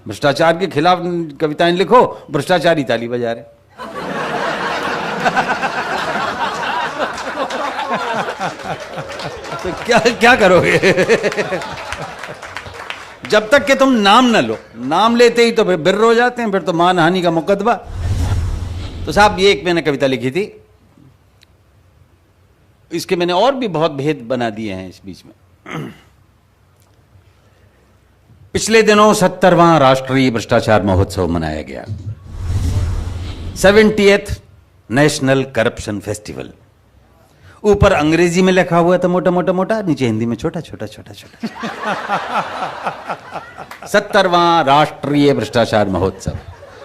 भ्रष्टाचार के खिलाफ कविताएं लिखो, भ्रष्टाचारी ताली बजा रहे। तो क्या करोगे? जब तक कि तुम नाम न लो, नाम लेते ही तो फिर बिर्र हो जाते हैं, फिर तो मानहानि का मुकदमा। तो साहब ये एक मैंने कविता लिखी थी, इसके मैंने और भी बहुत भेद बना दिए हैं इस बीच में। पिछले दिनों 70वां राष्ट्रीय भ्रष्टाचार महोत्सव मनाया गया, 70th नेशनल करप्शन फेस्टिवल। ऊपर अंग्रेजी में लिखा हुआ था मोटा मोटा मोटा, नीचे हिंदी में छोटा छोटा छोटा छोटा। 70वां राष्ट्रीय भ्रष्टाचार महोत्सव,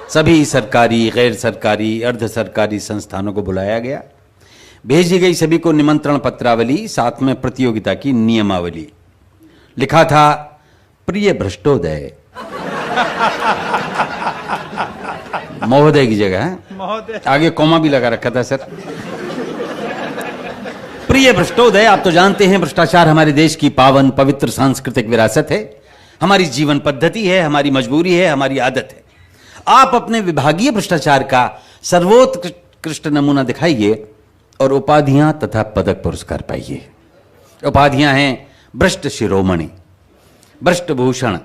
सभी सरकारी, गैर सरकारी, अर्ध सरकारी संस्थानों को बुलाया गया। भेजी गई सभी को निमंत्रण पत्रावली, साथ में प्रतियोगिता की नियमावली। लिखा था प्रिय भ्रष्टोदय। महोदय की जगह है, आगे कॉमा भी लगा रखा था सर। प्रिय भ्रष्टोदय, आप तो जानते हैं भ्रष्टाचार हमारे देश की पावन पवित्र सांस्कृतिक विरासत है, हमारी जीवन पद्धति है, हमारी मजबूरी है, हमारी आदत है। आप अपने विभागीय भ्रष्टाचार का सर्वोत्कृष्ट नमूना दिखाइए और उपाधियां तथा पदक पुरस्कार पाइए। उपाधियां हैं भ्रष्ट शिरोमणि, भ्रष्ट भूषण,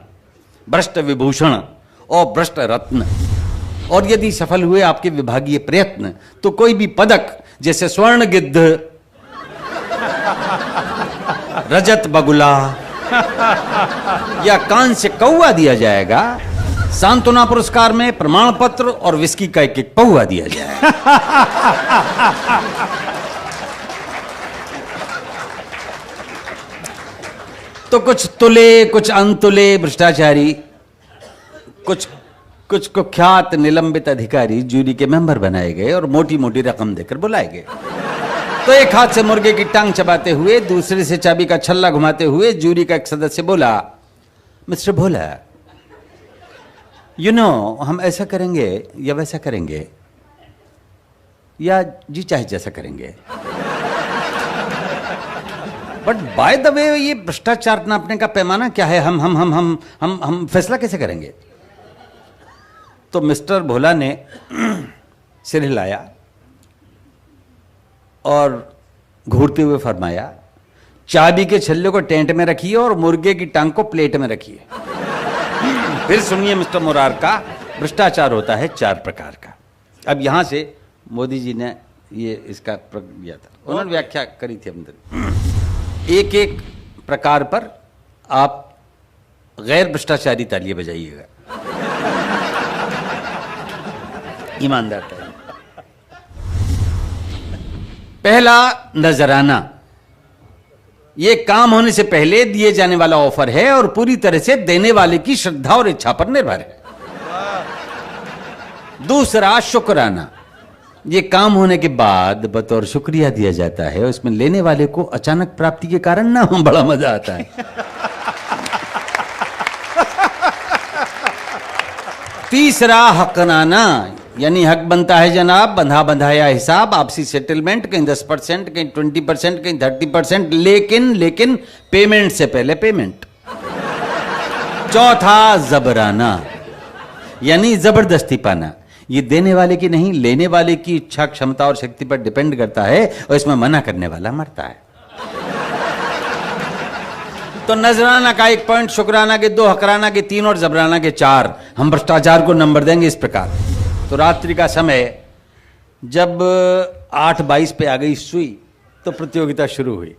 भ्रष्ट विभूषण और भ्रष्ट रत्न। और यदि सफल हुए आपके विभागीय प्रयत्न तो कोई भी पदक, जैसे स्वर्ण गिद्ध, रजत बगुला या कांस्य कौवा दिया जाएगा। सांत्वना पुरस्कार में प्रमाण पत्र और विस्की का एक पौवा दिया जाएगा। तो कुछ तुले, कुछ अनतुले भ्रष्टाचारी, कुछ कुख्यात निलंबित अधिकारी जूरी के मेंबर बनाए गए और मोटी मोटी रकम देकर बुलाए गए। तो एक हाथ से मुर्गे की टांग चबाते हुए, दूसरे से चाबी का छल्ला घुमाते हुए जूरी का एक सदस्य बोला, मिस्टर भोला, हम ऐसा करेंगे या वैसा करेंगे, या जी चाहे जैसा करेंगे। बट बाय द वे, ये भ्रष्टाचार नापने का पैमाना क्या है? हम फैसला कैसे करेंगे? तो मिस्टर भोला ने सिर हिलाया और घूरते हुए फरमाया, चाबी के छल्ले को टेंट में रखिए और मुर्गे की टांग को प्लेट में रखिए। फिर सुनिए मिस्टर मुरार का, भ्रष्टाचार होता है 4 प्रकार का। अब यहां से मोदी जी ने ये इसका दिया था, उन्होंने व्याख्या करी थी अंदर। एक एक प्रकार पर आप गैर भ्रष्टाचारी तालियां बजाइएगा, ईमानदार तालियां। पहला, नजराना। ये काम होने से पहले दिए जाने वाला ऑफर है और पूरी तरह से देने वाले की श्रद्धा और इच्छा पर निर्भर है। दूसरा, शुक्राना। ये काम होने के बाद बतौर शुक्रिया दिया जाता है, उसमें लेने वाले को अचानक प्राप्ति के कारण ना बड़ा मजा आता है। तीसरा, हकनाना, यानी हक बनता है जनाब, बंधा बंधाया हिसाब, आपसी सेटलमेंट, कहीं 10%, कहीं 20%, कहीं 30%, लेकिन पेमेंट से पहले पेमेंट। चौथा, जबराना, यानी जबरदस्ती पाना। ये देने वाले की नहीं, लेने वाले की इच्छा, क्षमता और शक्ति पर डिपेंड करता है और इसमें मना करने वाला मरता है। तो नजराना का 1 पॉइंट, शुक्राना के 2, हकराना के 3 और जबराना के 4। हम भ्रष्टाचार को नंबर देंगे इस प्रकार। तो रात्रि का समय जब 8:22 पे आ गई सुई तो प्रतियोगिता शुरू हुई।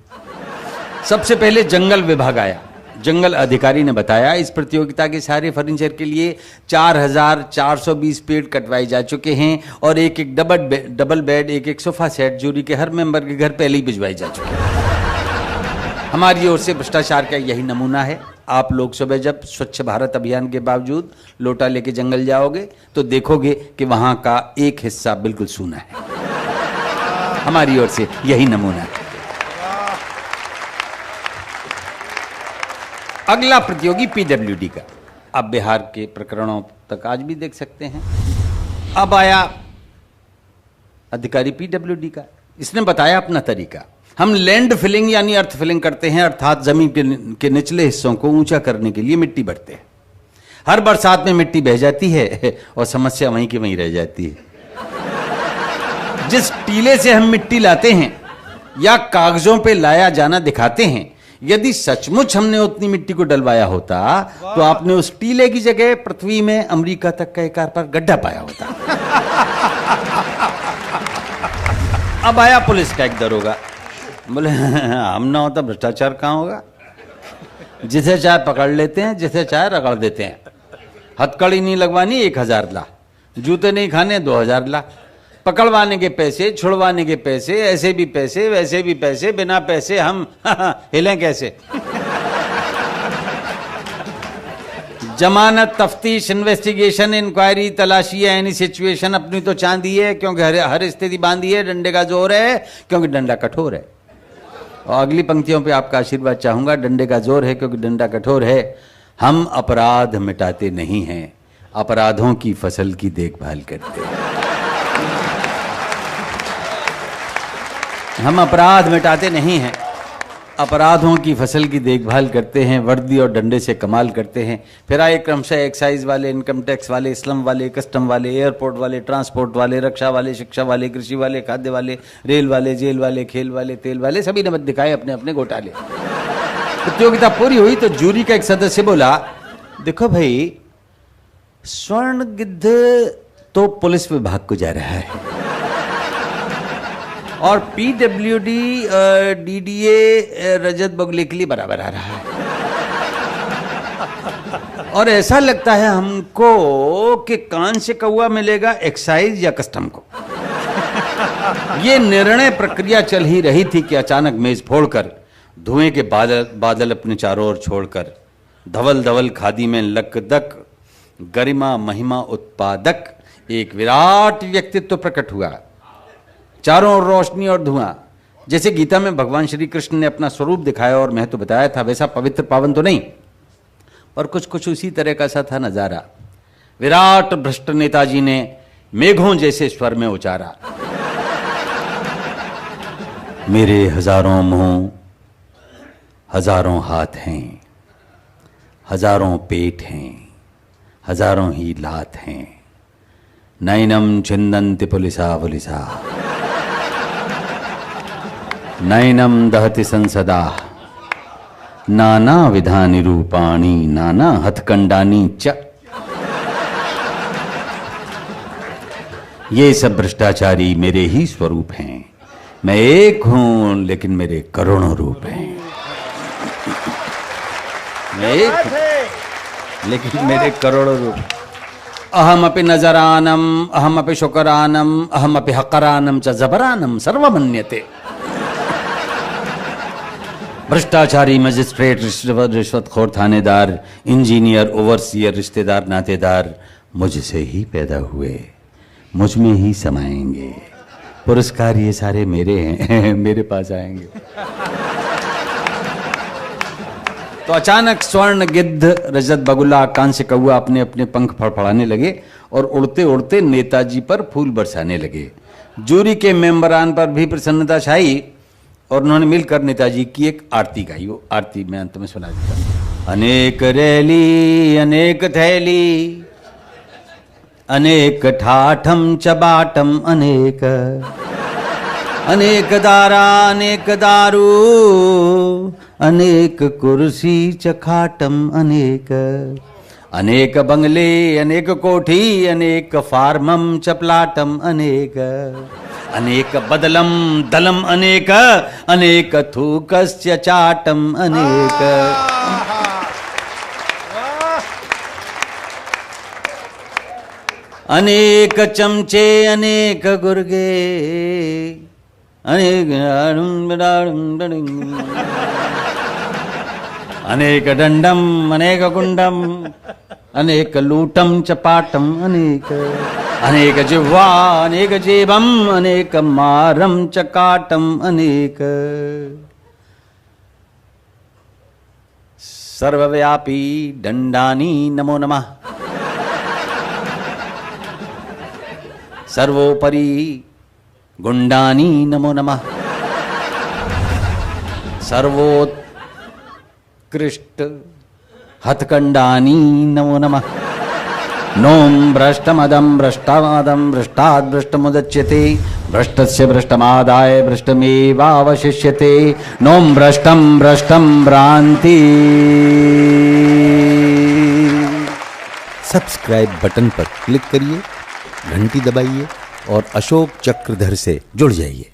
सबसे पहले जंगल विभाग आया। जंगल अधिकारी ने बताया, इस प्रतियोगिता के सारे फर्नीचर के लिए 4420 पेड़ कटवाए जा चुके हैं और एक डबल बेड, एक सोफा सेट जूरी के हर मेंबर के घर पहले ही भिजवाए जा चुके हैं। हमारी ओर से भ्रष्टाचार का यही नमूना है। आप लोग सुबह जब स्वच्छ भारत अभियान के बावजूद लोटा लेके जंगल जाओगे तो देखोगे कि वहां का एक हिस्सा बिल्कुल सूना है। हमारी ओर से यही नमूना है। अगला प्रतियोगी पीडब्ल्यूडी का। आप बिहार के प्रकरणों तक आज भी देख सकते हैं। अब आया अधिकारी पीडब्ल्यूडी का। इसने बताया अपना तरीका। हम लैंड फिलिंग यानी अर्थ फिलिंग करते हैं, अर्थात जमीन के निचले हिस्सों को ऊंचा करने के लिए मिट्टी भरते हैं। हर बरसात में मिट्टी बह जाती है और समस्या वहीं की वहीं रह जाती है। जिस टीले से हम मिट्टी लाते हैं या कागजों पे लाया जाना दिखाते हैं, यदि सचमुच हमने उतनी मिट्टी को डलवाया होता तो आपने उस टीले की जगह पृथ्वी में अमेरिका तक का एक आर पार गड्ढा पाया होता। अब आया पुलिस का एक दरोगा, बोले हम ना होता भ्रष्टाचार कहां होगा। जिसे चाहे पकड़ लेते हैं, जिसे चाहे रगड़ देते हैं। हथकड़ी नहीं लगवानी 1000 ला, जूते नहीं खाने 2000 ला, पकड़वाने के पैसे, छुड़वाने के पैसे, ऐसे भी पैसे वैसे भी पैसे, बिना पैसे हम हिलें कैसे। जमानत, तफ्तीश, इन्वेस्टिगेशन, इंक्वायरी, तलाशी है, एनी सिचुएशन अपनी तो चांदी है क्योंकि हर स्थिति बांधी है, डंडे का जोर है क्योंकि डंडा कठोर है। और अगली पंक्तियों पे आपका आशीर्वाद चाहूंगा, डंडे का जोर है क्योंकि डंडा कठोर है। हम अपराध मिटाते नहीं हैं, अपराधों की फसल की देखभाल करते हैं। हम अपराध मिटाते नहीं हैं, अपराधों की फसल की देखभाल करते हैं। वर्दी और डंडे से कमाल करते हैं। फिर आए क्रमशः एक्साइज वाले, इनकम टैक्स वाले, स्लम वाले, कस्टम वाले, एयरपोर्ट वाले, ट्रांसपोर्ट वाले, रक्षा वाले, शिक्षा वाले, कृषि वाले, खाद्य वाले, रेल वाले, जेल वाले, खेल वाले, तेल वाले, सभी ने दिखाए अपने अपने घोटाले। प्रतियोगिता पूरी हुई तो जूरी का एक सदस्य बोला, देखो भाई, स्वर्ण गिद्ध तो पुलिस विभाग को जा रहा है और PWD DDA रजत बगुले के लिए बराबर आ रहा है। और ऐसा लगता है हमको कि कान से कौवा मिलेगा एक्साइज या कस्टम को। ये निर्णय प्रक्रिया चल ही रही थी कि अचानक मेज फोड़कर, धुएं के बादल अपने चारों ओर छोड़कर, धवल धवल खादी में लकदक, गरिमा महिमा उत्पादक एक विराट व्यक्तित्व प्रकट हुआ। चारों ओर रोशनी और धुआं। जैसे गीता में भगवान श्री कृष्ण ने अपना स्वरूप दिखाया और महत्व बताया था, वैसा पवित्र पावन तो नहीं, पर कुछ कुछ उसी तरह का सा था नजारा। विराट भ्रष्ट नेताजी ने मेघों जैसे स्वर में उचारा, मेरे हजारों मुंह, हजारों हाथ हैं, हजारों पेट हैं, हजारों ही लात हैं, नैनम छिन्दन्ति पुलिसा पुलिसा, नैनम दहति संसदा, नाना विधानि रूपाणि, नाना हथकंडानि च। ये सब भ्रष्टाचारी मेरे ही स्वरूप हैं। मैं एक हूं लेकिन मेरे करोड़ों रूप हैं। मैं एक हूं लेकिन मेरे करोड़ों रूप। अहमपि नजरानम, अहमपि शुकरानम, अहमपि हकरानम च जबरानम सर्वमन्यते। भ्रष्टाचारी, मजिस्ट्रेट, रिश्वतखोर, थानेदार, इंजीनियर, ओवरसियर, रिश्तेदार, नातेदार मुझसे ही पैदा हुए, मुझ में ही समाएंगे। पुरस्कार ये सारे मेरे हैं, मेरे पास आएंगे। तो अचानक स्वर्ण गिद्ध, रजत बगुला, कांस्य कौवा अपने अपने पंख फड़फड़ाने लगे और उड़ते उड़ते नेताजी पर फूल बरसाने लगे। जूरी के मेंबरान पर भी प्रसन्नता छाई और उन्होंने मिलकर नेताजी की एक आरती गाई। वो आरती मैं अंत में सुना देता हूं। अनेक रैली, अनेक थैली, अनेक ठाठम चबाटम अनेक, अनेक दारा, अनेक दारू, अनेक कुर्सी चखाटम अनेक, अनेक बंगले, अनेक कोठी, अनेक फार्मम चपलाटम अनेक, अनेक बदलम दलम अनेक, अनेक थूकस्य चाटम अनेक। अनेक चमचे, अनेक गुर्गे, अनेक अनेक दंडम, अनेक गुंडम, अनेक लूटम चपाटम अनेक, अनेक जिह्वा, अनेक जेबम, अनेक मारम चकाटम अनेक। सर्वव्यापी दंडानी नमो नमः, सर्वोपरि गुंडानी नमो नमः, सर्वोत्कृष्ट हथकंडानी नमो नमः। नोम भ्रष्टमदम भ्रष्टादम भ्रष्टात् भ्रष्टमुदच्यते भ्रष्टस्य भ्रष्टमादाय भ्रष्टमेवावशिष्यते। नोम भ्रष्टम भ्रष्टम भ्रांति। सब्सक्राइब बटन पर क्लिक करिए, घंटी दबाइए और अशोक चक्रधर से जुड़ जाइए।